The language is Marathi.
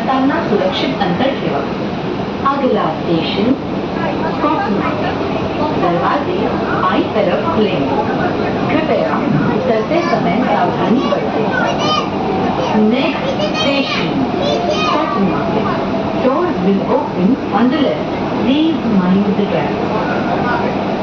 उतरताना सुरक्षित अंतर ठेवा. अगला स्टेशन कॉटन. दरवाजे बाई तरफ खुलेंगे. कृपया उतरते समय सावधानी बरतें. Next station cotton market. Doors will open on the left. Please mind the gap.